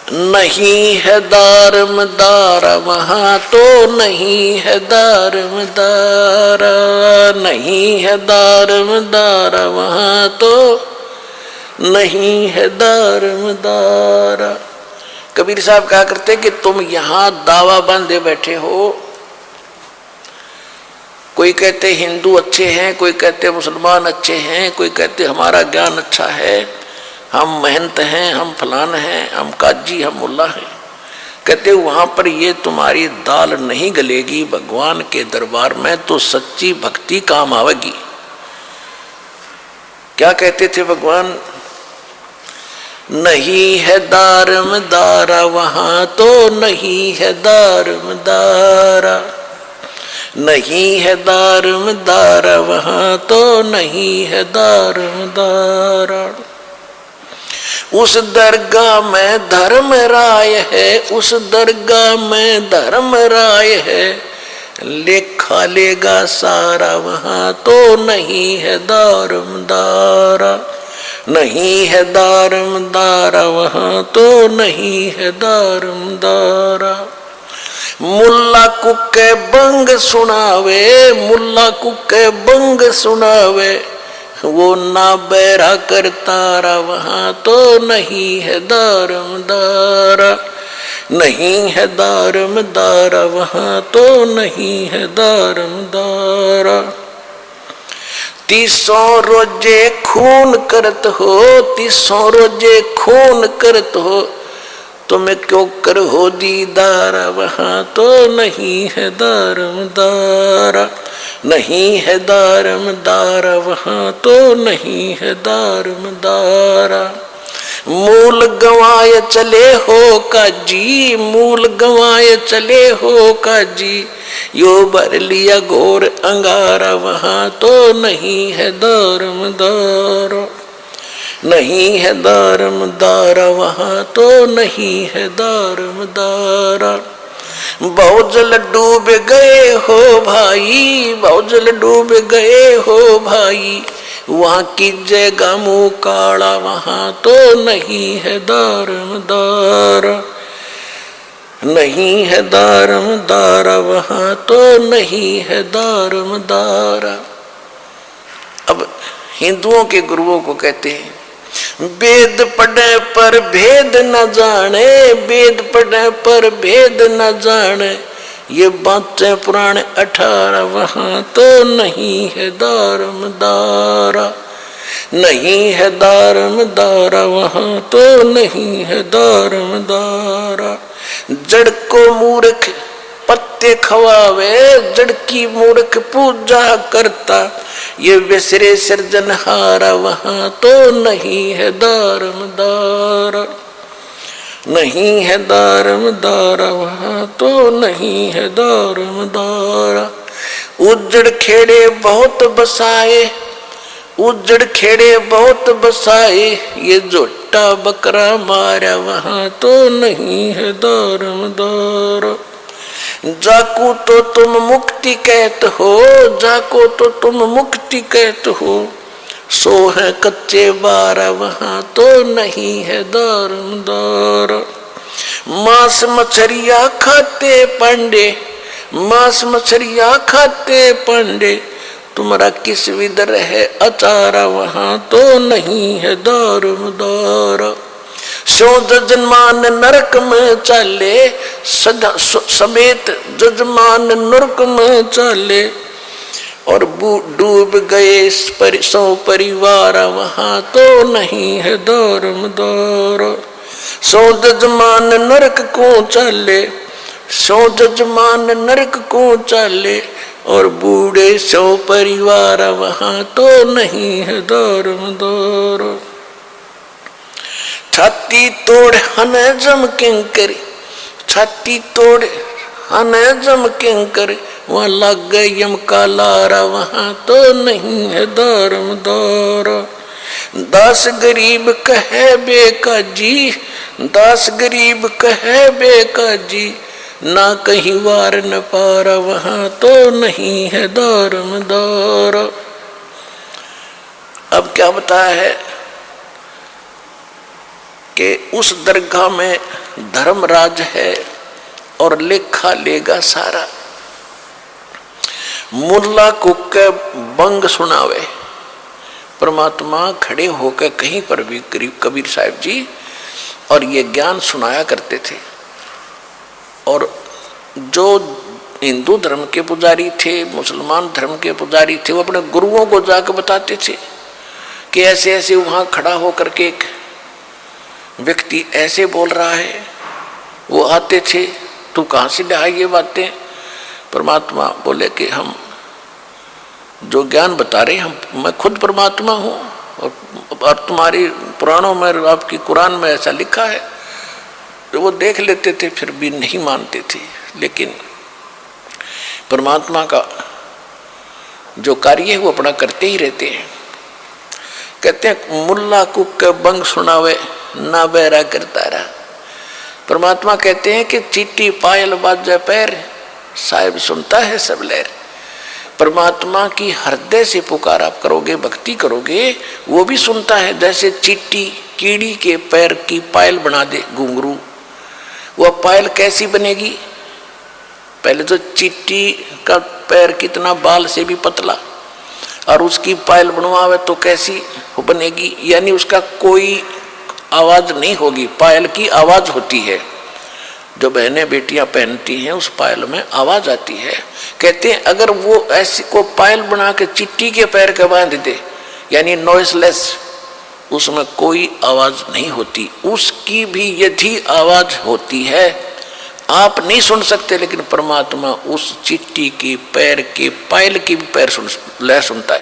नहीं है दारमदारा वहाँ तो नहीं है दारमदारा, नहीं है दारमदारा वहाँ तो नहीं है दारमदारा। कबीर साहब कहा करते कि तुम यहाँ दावा बांधे बैठे हो, कोई कहते हिंदू अच्छे हैं, कोई कहते मुसलमान अच्छे हैं, कोई कहते हमारा ज्ञान अच्छा है, हम महंत हैं, हम फलान हैं, हम काजी, हम मुल्ला हैं। कहते वहां पर ये तुम्हारी दाल नहीं गलेगी, भगवान के दरबार में तो सच्ची भक्ति काम आवेगी। क्या कहते थे भगवान? नहीं है दारमदारा वहां तो नहीं है दारमदारा, नहीं है दारमदारा वहां तो नहीं है दारमदारा। उस दरगाह में धर्म राय है, उस दरगाह में धर्म राय है, लेखा लेगा सारा वहां तो नहीं है दारमदारा, नहीं है दारमदारा वहां तो नहीं है दारमदारा। मुल्ला कुके बंग सुनावे, मुल्ला कुके बंग सुनावे, वो ना बैरा करतारा वहां तो नहीं है दारमदारा, नहीं है दारमदारा वहां तो नहीं है दारमदारा। 300 रोजे खून करत हो, 300 रोजे खून करत हो, तुम्हें क्यों कर हो दीदारा वहां तो नहीं है दारमदारा, नहीं है दारमदारा वहां तो नहीं है दारमदारा। मूल गंवाए चले हो काजी, मूल गंवाए चले हो काजी, यो भर लिया घोर अंगारा वहां तो नहीं है दारमदारा, नहीं है दारमदारा वहां तो नहीं है दारमदारा। बहुजल डूब गए हो भाई, बहुजल डूब गए हो भाई, वहां की जगह मुँह काला वहां तो नहीं है दारमदारा, नहीं है दारमदारा वहां तो नहीं है दारमदारा। अब हिंदुओं के गुरुओं को कहते हैं वेद पढ़े पर भेद न जाने, वेद पढ़े पर भेद न जाने, ये बातें पुराने 18 वहां तो नहीं है दारमदारा, नहीं है दारमदारा वहां तो नहीं है दारमदारा। जड़ को मूर्ख पत्ते खवावे, जड़ की मूर्ख पूजा करता, ये विसरे सृजनहारा वहां तो नहीं है दारमदारा, नहीं है दारमदारा वहां तो नहीं है दारमदारा। उजड़ खेड़े बहुत बसाए, उजड़ खेड़े बहुत बसाए, ये झोटा बकरा मारा वहां तो नहीं है दारमदारा। जाको तो तुम मुक्ति कहते हो, जाको तो तुम मुक्ति कहते हो, सो है कच्चे बारा वहां तो नहीं है दारमदारा। मांस मछरिया खाते पांडे, मांस मछरिया खाते पांडे, तुम्हारा किस विदर है अचारा वहां तो नहीं है दारमदारा। सो जजमान नरक में चाले, सदा समेत जजमान नरक में चाले, और डूब गए सौ परिवार वहां तो नहीं है दारमदारा। सो जजमान नरक को चाले, सो जजमान नरक को चाले, और बूढ़े 100 परिवार वहां तो नहीं है दारमदारा। छाती तोड़ हन जम किंकर, छाती तोड़ हन जम किंकर, वहां लग गए यम का लारा वहां तो नहीं है दारमदारा। 10 गरीब कहे बेकाजी, 10 गरीब कहे बेकाजी, ना कहीं वार न पारा वहां तो नहीं है दारमदारा। अब क्या बताया है? कि उस दरगाह में धर्मराज है और लेखा लेगा सारा। मुल्ला को के बंग सुनावे। परमात्मा खड़े होकर कहीं पर भी करीब कबीर साहब जी और ये ज्ञान सुनाया करते थे। और जो हिंदू धर्म के पुजारी थे, मुसलमान धर्म के पुजारी थे, वो अपने गुरुओं को जाकर बताते थे कि ऐसे ऐसे वहाँ खड़ा होकर के एक व्यक्ति ऐसे बोल रहा है। वो आते थे, तू कहाँ से लाया ये बातें? परमात्मा बोले कि हम जो ज्ञान बता रहे हैं, मैं खुद परमात्मा हूँ और तुम्हारी पुराणों में, आपकी कुरान में ऐसा लिखा है। तो वो देख लेते थे, फिर भी नहीं मानते थे। लेकिन परमात्मा का जो कार्य है वो अपना करते ही रहते हैं। कहते हैं मुल्ला कुक बंग सुनावे ना बैरा करता रहा। परमात्मा कहते हैं कि चीटी पायल बाजा पैर, साहिब सुनता है सब लहर। परमात्मा की हृदय से पुकार आप करोगे, भक्ति करोगे, वो भी सुनता है। जैसे चीटी कीड़ी के पैर की पायल बना दे घुंघरू, वह पायल कैसी बनेगी? पहले तो चीटी का पैर कितना बाल से भी पतला, और उसकी पायल बनवावे तो कैसी बनेगी? यानी उसका कोई आवाज नहीं होगी, पायल की आवाज होती है। जो बहनें बेटियां पहनती हैं उस पायल में आवाज आती है। कहते हैं अगर वो ऐसी को पायल बना के चिट्टी के पैर के बांध दे, यानी नॉइसलेस, उसमें कोई आवाज नहीं होती। उसकी भी यदि आवाज होती है आप नहीं सुन सकते, लेकिन परमात्मा उस चिट्टी की पैर के पायल की भी पैर लय सुनता है।